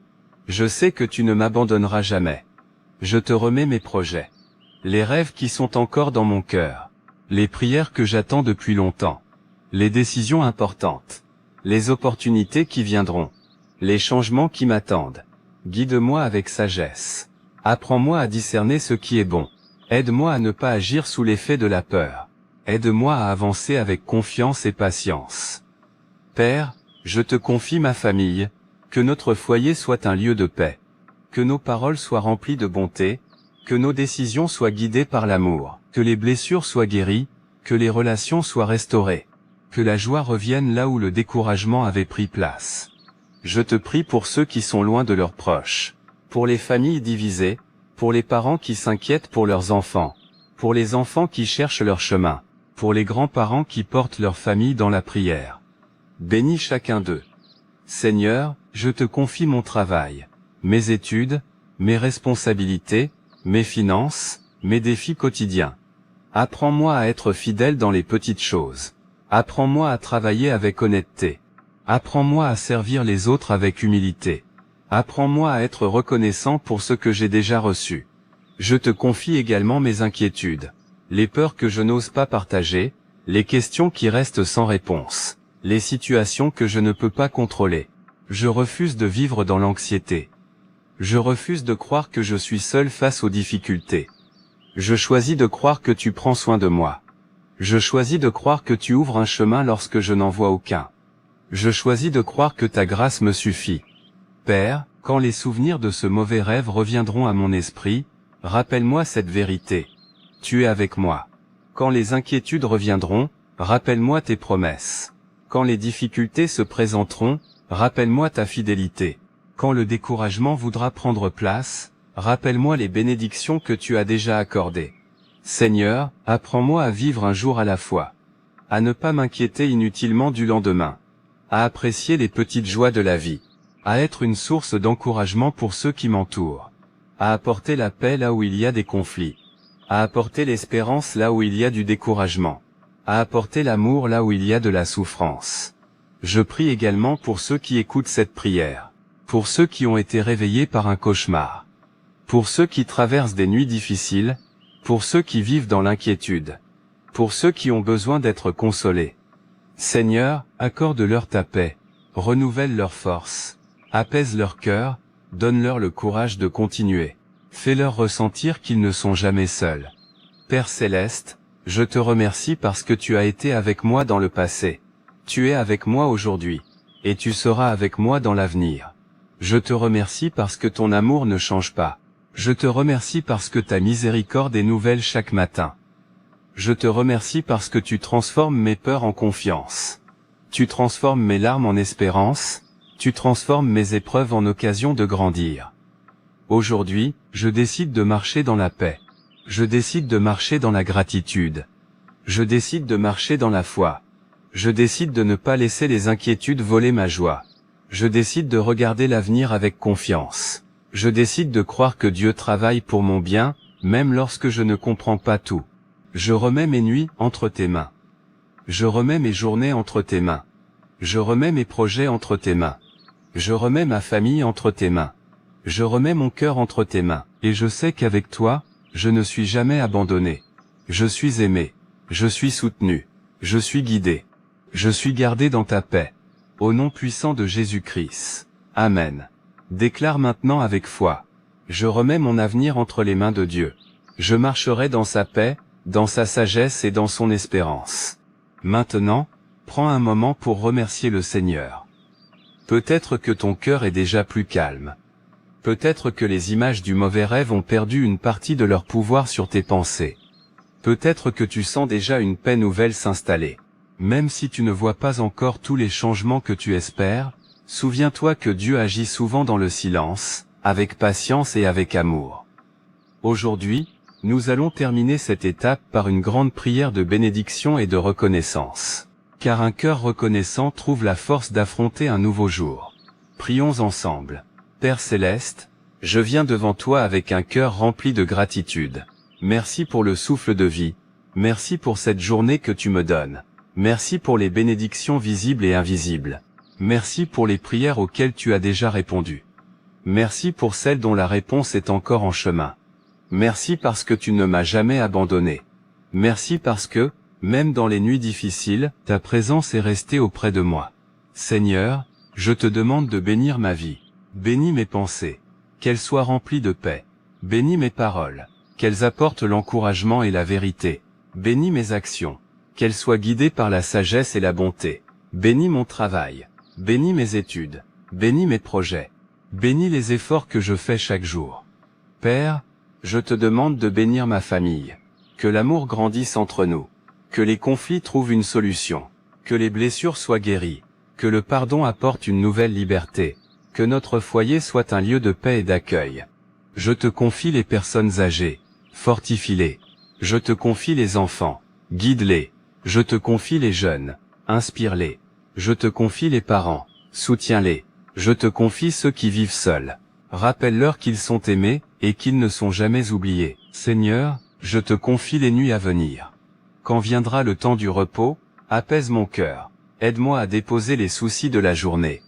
Je sais que tu ne m'abandonneras jamais. Je te remets mes projets. Les rêves qui sont encore dans mon cœur. Les prières que j'attends depuis longtemps. Les décisions importantes. Les opportunités qui viendront. Les changements qui m'attendent. Guide-moi avec sagesse. Apprends-moi à discerner ce qui est bon. Aide-moi à ne pas agir sous l'effet de la peur. Aide-moi à avancer avec confiance et patience. Père, je te confie ma famille, que notre foyer soit un lieu de paix. Que nos paroles soient remplies de bonté, que nos décisions soient guidées par l'amour, que les blessures soient guéries, que les relations soient restaurées, que la joie revienne là où le découragement avait pris place. Je te prie pour ceux qui sont loin de leurs proches, pour les familles divisées, pour les parents qui s'inquiètent pour leurs enfants, pour les enfants qui cherchent leur chemin, pour les grands-parents qui portent leur famille dans la prière. Bénis chacun d'eux. Seigneur, je te confie mon travail, mes études, mes responsabilités, mes finances, mes défis quotidiens. Apprends-moi à être fidèle dans les petites choses. Apprends-moi à travailler avec honnêteté. Apprends-moi à servir les autres avec humilité. Apprends-moi à être reconnaissant pour ce que j'ai déjà reçu. Je te confie également mes inquiétudes, les peurs que je n'ose pas partager, les questions qui restent sans réponse, les situations que je ne peux pas contrôler. Je refuse de vivre dans l'anxiété. Je refuse de croire que je suis seul face aux difficultés. Je choisis de croire que tu prends soin de moi. Je choisis de croire que tu ouvres un chemin lorsque je n'en vois aucun. Je choisis de croire que ta grâce me suffit. Père, quand les souvenirs de ce mauvais rêve reviendront à mon esprit, rappelle-moi cette vérité. Tu es avec moi. Quand les inquiétudes reviendront, rappelle-moi tes promesses. Quand les difficultés se présenteront, rappelle-moi ta fidélité. Quand le découragement voudra prendre place, rappelle-moi les bénédictions que tu as déjà accordées. Seigneur, apprends-moi à vivre un jour à la fois. à ne pas m'inquiéter inutilement du lendemain, à apprécier les petites joies de la vie, à être une source d'encouragement pour ceux qui m'entourent, à apporter la paix là où il y a des conflits, à apporter l'espérance là où il y a du découragement, à apporter l'amour là où il y a de la souffrance. Je prie également pour ceux qui écoutent cette prière, pour ceux qui ont été réveillés par un cauchemar, pour ceux qui traversent des nuits difficiles, pour ceux qui vivent dans l'inquiétude, pour ceux qui ont besoin d'être consolés. Seigneur, accorde-leur ta paix, renouvelle leur force, apaise leur cœur, donne-leur le courage de continuer, fais-leur ressentir qu'ils ne sont jamais seuls. Père Céleste, je te remercie parce que tu as été avec moi dans le passé, tu es avec moi aujourd'hui, et tu seras avec moi dans l'avenir. Je te remercie parce que ton amour ne change pas. Je te remercie parce que ta miséricorde est nouvelle chaque matin. Je te remercie parce que tu transformes mes peurs en confiance. Tu transformes mes larmes en espérance, tu transformes mes épreuves en occasion de grandir. Aujourd'hui, je décide de marcher dans la paix. Je décide de marcher dans la gratitude. Je décide de marcher dans la foi. Je décide de ne pas laisser les inquiétudes voler ma joie. Je décide de regarder l'avenir avec confiance. Je décide de croire que Dieu travaille pour mon bien, même lorsque je ne comprends pas tout. Je remets mes nuits entre tes mains. Je remets mes journées entre tes mains. Je remets mes projets entre tes mains. Je remets ma famille entre tes mains. Je remets mon cœur entre tes mains, et je sais qu'avec toi, je ne suis jamais abandonné. Je suis aimé. Je suis soutenu. Je suis guidé. Je suis gardé dans ta paix. Au nom puissant de Jésus-Christ. Amen. Déclare maintenant avec foi. Je remets mon avenir entre les mains de Dieu. Je marcherai dans sa paix, dans sa sagesse et dans son espérance. Maintenant, prends un moment pour remercier le Seigneur. Peut-être que ton cœur est déjà plus calme. Peut-être que les images du mauvais rêve ont perdu une partie de leur pouvoir sur tes pensées. Peut-être que tu sens déjà une paix nouvelle s'installer. Même si tu ne vois pas encore tous les changements que tu espères, souviens-toi que Dieu agit souvent dans le silence, avec patience et avec amour. Aujourd'hui, nous allons terminer cette étape par une grande prière de bénédiction et de reconnaissance. Car un cœur reconnaissant trouve la force d'affronter un nouveau jour. Prions ensemble. Père Céleste, je viens devant toi avec un cœur rempli de gratitude. Merci pour le souffle de vie. Merci pour cette journée que tu me donnes. Merci pour les bénédictions visibles et invisibles. Merci pour les prières auxquelles tu as déjà répondu. Merci pour celles dont la réponse est encore en chemin. Merci parce que tu ne m'as jamais abandonné. Merci parce que, même dans les nuits difficiles, ta présence est restée auprès de moi. Seigneur, je te demande de bénir ma vie. Bénis mes pensées. Qu'elles soient remplies de paix. Bénis mes paroles. Qu'elles apportent l'encouragement et la vérité. Bénis mes actions. Qu'elles soient guidées par la sagesse et la bonté. Bénis mon travail. Bénis mes études. Bénis mes projets. Bénis les efforts que je fais chaque jour. Père, je te demande de bénir ma famille. Que l'amour grandisse entre nous. Que les conflits trouvent une solution. Que les blessures soient guéries. Que le pardon apporte une nouvelle liberté. Que notre foyer soit un lieu de paix et d'accueil. Je te confie les personnes âgées. Fortifie-les. Je te confie les enfants. Guide-les. Je te confie les jeunes. Inspire-les. Je te confie les parents. Soutiens-les. Je te confie ceux qui vivent seuls. Rappelle-leur qu'ils sont aimés, et qu'ils ne sont jamais oubliés. Seigneur, je te confie les nuits à venir. Quand viendra le temps du repos, apaise mon cœur. Aide-moi à déposer les soucis de la journée.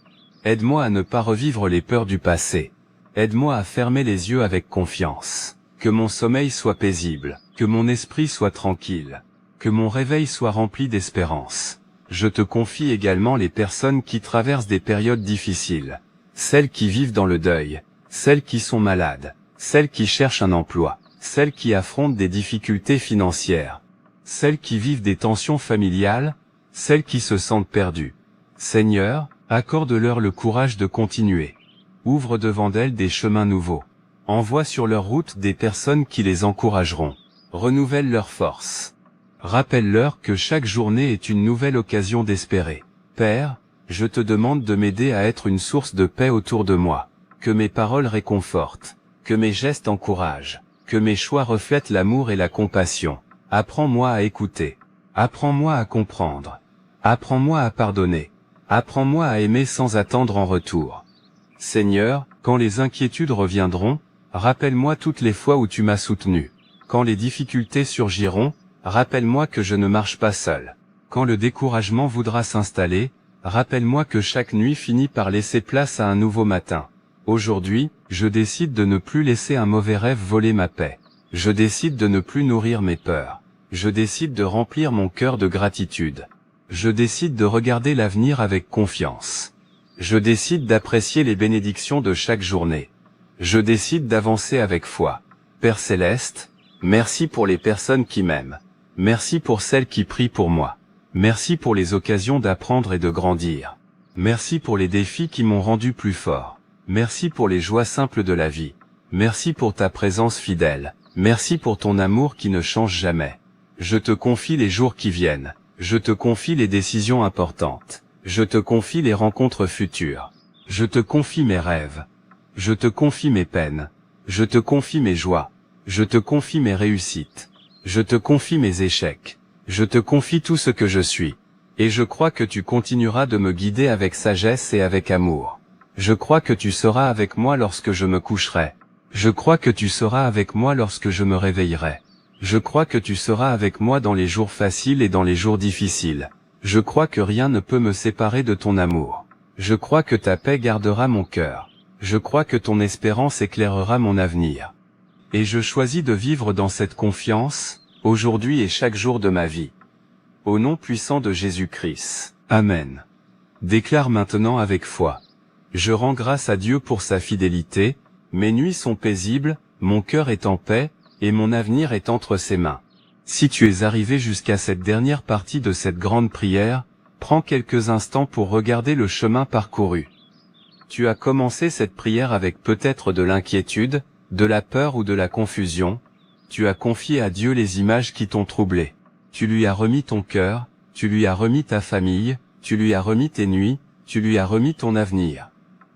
Aide-moi à ne pas revivre les peurs du passé. Aide-moi à fermer les yeux avec confiance. Que mon sommeil soit paisible. Que mon esprit soit tranquille. Que mon réveil soit rempli d'espérance. Je te confie également les personnes qui traversent des périodes difficiles. Celles qui vivent dans le deuil. Celles qui sont malades. Celles qui cherchent un emploi. Celles qui affrontent des difficultés financières. Celles qui vivent des tensions familiales. Celles qui se sentent perdues. Seigneur, accorde-leur le courage de continuer. Ouvre devant elles des chemins nouveaux. Envoie sur leur route des personnes qui les encourageront. Renouvelle leurs forces. Rappelle-leur que chaque journée est une nouvelle occasion d'espérer. Père, je te demande de m'aider à être une source de paix autour de moi. Que mes paroles réconfortent. Que mes gestes encouragent. Que mes choix reflètent l'amour et la compassion. Apprends-moi à écouter. Apprends-moi à comprendre. Apprends-moi à pardonner. Apprends-moi à aimer sans attendre en retour. Seigneur, quand les inquiétudes reviendront, rappelle-moi toutes les fois où tu m'as soutenu. Quand les difficultés surgiront, rappelle-moi que je ne marche pas seul. Quand le découragement voudra s'installer, rappelle-moi que chaque nuit finit par laisser place à un nouveau matin. Aujourd'hui, je décide de ne plus laisser un mauvais rêve voler ma paix. Je décide de ne plus nourrir mes peurs. Je décide de remplir mon cœur de gratitude. Je décide de regarder l'avenir avec confiance. Je décide d'apprécier les bénédictions de chaque journée. Je décide d'avancer avec foi. Père Céleste, merci pour les personnes qui m'aiment. Merci pour celles qui prient pour moi. Merci pour les occasions d'apprendre et de grandir. Merci pour les défis qui m'ont rendu plus fort. Merci pour les joies simples de la vie. Merci pour ta présence fidèle. Merci pour ton amour qui ne change jamais. Je te confie les jours qui viennent. Je te confie les décisions importantes. Je te confie les rencontres futures. Je te confie mes rêves. Je te confie mes peines. Je te confie mes joies. Je te confie mes réussites. Je te confie mes échecs. Je te confie tout ce que je suis. Et je crois que tu continueras de me guider avec sagesse et avec amour. Je crois que tu seras avec moi lorsque je me coucherai. Je crois que tu seras avec moi lorsque je me réveillerai. Je crois que tu seras avec moi dans les jours faciles et dans les jours difficiles. Je crois que rien ne peut me séparer de ton amour. Je crois que ta paix gardera mon cœur. Je crois que ton espérance éclairera mon avenir. Et je choisis de vivre dans cette confiance, aujourd'hui et chaque jour de ma vie. Au nom puissant de Jésus-Christ. Amen. Déclare maintenant avec foi. Je rends grâce à Dieu pour sa fidélité, mes nuits sont paisibles, mon cœur est en paix, et mon avenir est entre ses mains. Si tu es arrivé jusqu'à cette dernière partie de cette grande prière, prends quelques instants pour regarder le chemin parcouru. Tu as commencé cette prière avec peut-être de l'inquiétude, de la peur ou de la confusion. Tu as confié à Dieu les images qui t'ont troublé. Tu lui as remis ton cœur, tu lui as remis ta famille, tu lui as remis tes nuits, tu lui as remis ton avenir.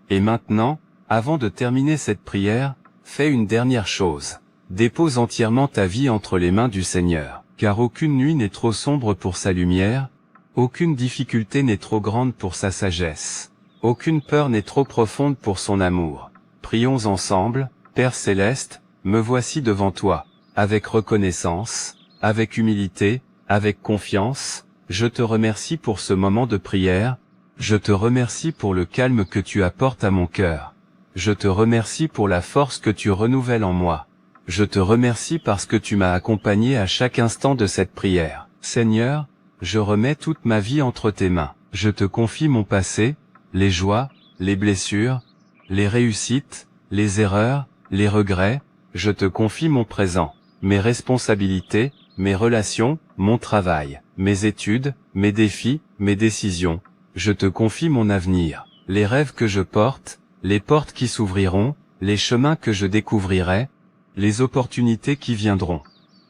Et maintenant, avant de terminer cette prière, fais une dernière chose. Dépose entièrement ta vie entre les mains du Seigneur, car aucune nuit n'est trop sombre pour sa lumière, aucune difficulté n'est trop grande pour sa sagesse, aucune peur n'est trop profonde pour son amour. Prions ensemble. Père Céleste, me voici devant toi, avec reconnaissance, avec humilité, avec confiance. Je te remercie pour ce moment de prière, je te remercie pour le calme que tu apportes à mon cœur. Je te remercie pour la force que tu renouvelles en moi. Je te remercie parce que tu m'as accompagné à chaque instant de cette prière. Seigneur, je remets toute ma vie entre tes mains. Je te confie mon passé, les joies, les blessures, les réussites, les erreurs, les regrets. Je te confie mon présent, mes responsabilités, mes relations, mon travail, mes études, mes défis, mes décisions. Je te confie mon avenir, les rêves que je porte, les portes qui s'ouvriront, les chemins que je découvrirai, les opportunités qui viendront.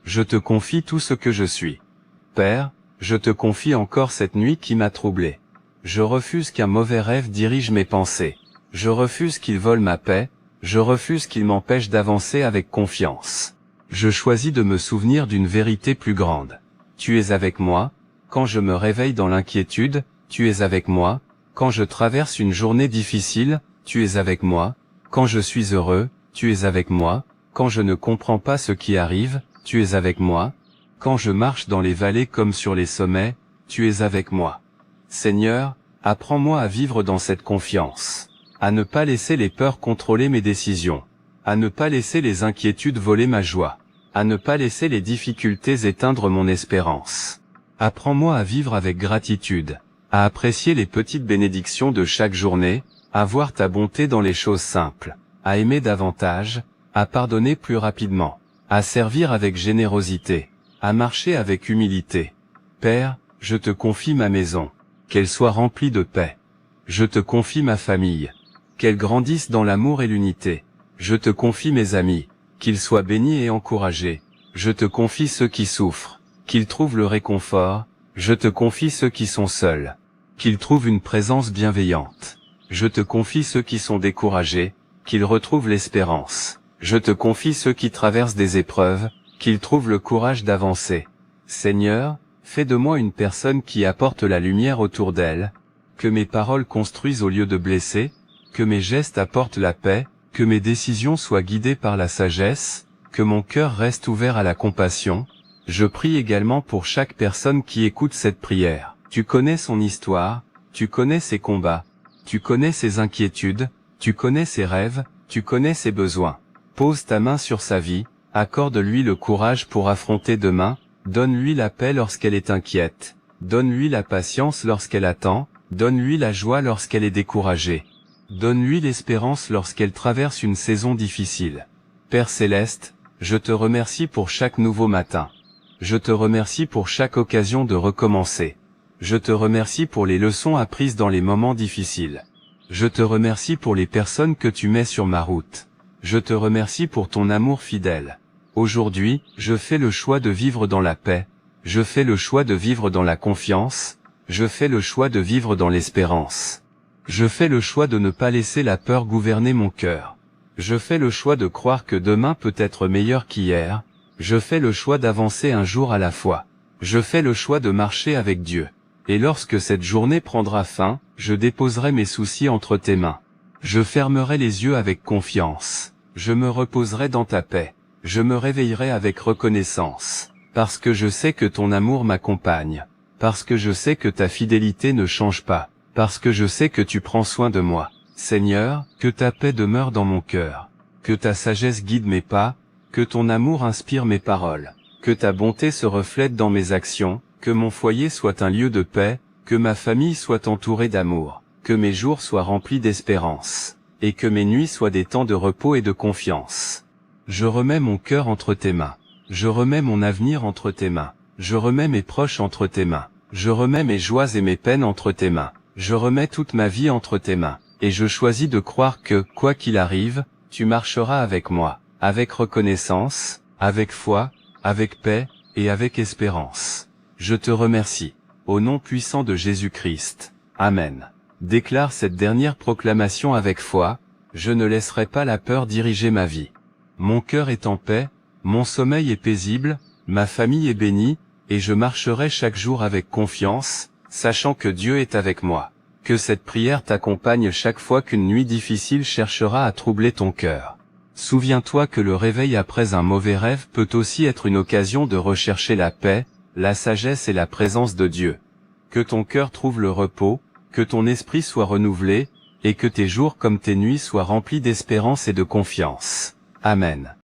Je te confie tout ce que je suis. Père, je te confie encore cette nuit qui m'a troublé. Je refuse qu'un mauvais rêve dirige mes pensées. Je refuse qu'il vole ma paix. Je refuse qu'il m'empêche d'avancer avec confiance. Je choisis de me souvenir d'une vérité plus grande. Tu es avec moi. Quand je me réveille dans l'inquiétude, tu es avec moi. Quand je traverse une journée difficile, tu es avec moi. Quand je suis heureux, tu es avec moi. Quand je ne comprends pas ce qui arrive, tu es avec moi. Quand je marche dans les vallées comme sur les sommets, tu es avec moi. Seigneur, apprends-moi à vivre dans cette confiance, à ne pas laisser les peurs contrôler mes décisions, à ne pas laisser les inquiétudes voler ma joie, à ne pas laisser les difficultés éteindre mon espérance. Apprends-moi à vivre avec gratitude, à apprécier les petites bénédictions de chaque journée, à voir ta bonté dans les choses simples, à aimer davantage, à pardonner plus rapidement, à servir avec générosité, à marcher avec humilité. Père, je te confie ma maison, qu'elle soit remplie de paix. Je te confie ma famille, qu'elle grandisse dans l'amour et l'unité. Je te confie mes amis, qu'ils soient bénis et encouragés. Je te confie ceux qui souffrent, qu'ils trouvent le réconfort. Je te confie ceux qui sont seuls, qu'ils trouvent une présence bienveillante. Je te confie ceux qui sont découragés, qu'ils retrouvent l'espérance. Je te confie ceux qui traversent des épreuves, qu'ils trouvent le courage d'avancer. Seigneur, Fais de moi une personne qui apporte la lumière autour d'elle, que mes paroles construisent au lieu de blesser, que mes gestes apportent la paix, que mes décisions soient guidées par la sagesse, que mon cœur reste ouvert à la compassion. Je prie également pour chaque personne qui écoute cette prière. Tu connais son histoire, tu connais ses combats, tu connais ses inquiétudes, tu connais ses rêves, tu connais ses besoins. Pose ta main sur sa vie, accorde-lui le courage pour affronter demain, donne-lui la paix lorsqu'elle est inquiète, donne-lui la patience lorsqu'elle attend, donne-lui la joie lorsqu'elle est découragée. Donne-lui l'espérance lorsqu'elle traverse une saison difficile. Père Céleste, je te remercie pour chaque nouveau matin. Je te remercie pour chaque occasion de recommencer. Je te remercie pour les leçons apprises dans les moments difficiles. Je te remercie pour les personnes que tu mets sur ma route. Je te remercie pour ton amour fidèle. Aujourd'hui, je fais le choix de vivre dans la paix. Je fais le choix de vivre dans la confiance. Je fais le choix de vivre dans l'espérance. Je fais le choix de ne pas laisser la peur gouverner mon cœur. Je fais le choix de croire que demain peut être meilleur qu'hier. Je fais le choix d'avancer un jour à la fois. Je fais le choix de marcher avec Dieu. Et lorsque cette journée prendra fin, je déposerai mes soucis entre tes mains. Je fermerai les yeux avec confiance. Je me reposerai dans ta paix. Je me réveillerai avec reconnaissance. Parce que je sais que ton amour m'accompagne. Parce que je sais que ta fidélité ne change pas. Parce que je sais que tu prends soin de moi. Seigneur, que ta paix demeure dans mon cœur. Que ta sagesse guide mes pas. Que ton amour inspire mes paroles. Que ta bonté se reflète dans mes actions. Que mon foyer soit un lieu de paix. Que ma famille soit entourée d'amour. Que mes jours soient remplis d'espérance. Et que mes nuits soient des temps de repos et de confiance. Je remets mon cœur entre tes mains. Je remets mon avenir entre tes mains. Je remets mes proches entre tes mains. Je remets mes joies et mes peines entre tes mains. Je remets toute ma vie entre tes mains. Et je choisis de croire que, quoi qu'il arrive, tu marcheras avec moi, avec reconnaissance, avec foi, avec paix, et avec espérance. Je te remercie. Au nom puissant de Jésus-Christ. Amen. Déclare cette dernière proclamation avec foi, je ne laisserai pas la peur diriger ma vie. Mon cœur est en paix, mon sommeil est paisible, ma famille est bénie, et je marcherai chaque jour avec confiance, sachant que Dieu est avec moi. Que cette prière t'accompagne chaque fois qu'une nuit difficile cherchera à troubler ton cœur. Souviens-toi que le réveil après un mauvais rêve peut aussi être une occasion de rechercher la paix, la sagesse et la présence de Dieu. Que ton cœur trouve le repos, que ton esprit soit renouvelé, et que tes jours comme tes nuits soient remplis d'espérance et de confiance. Amen.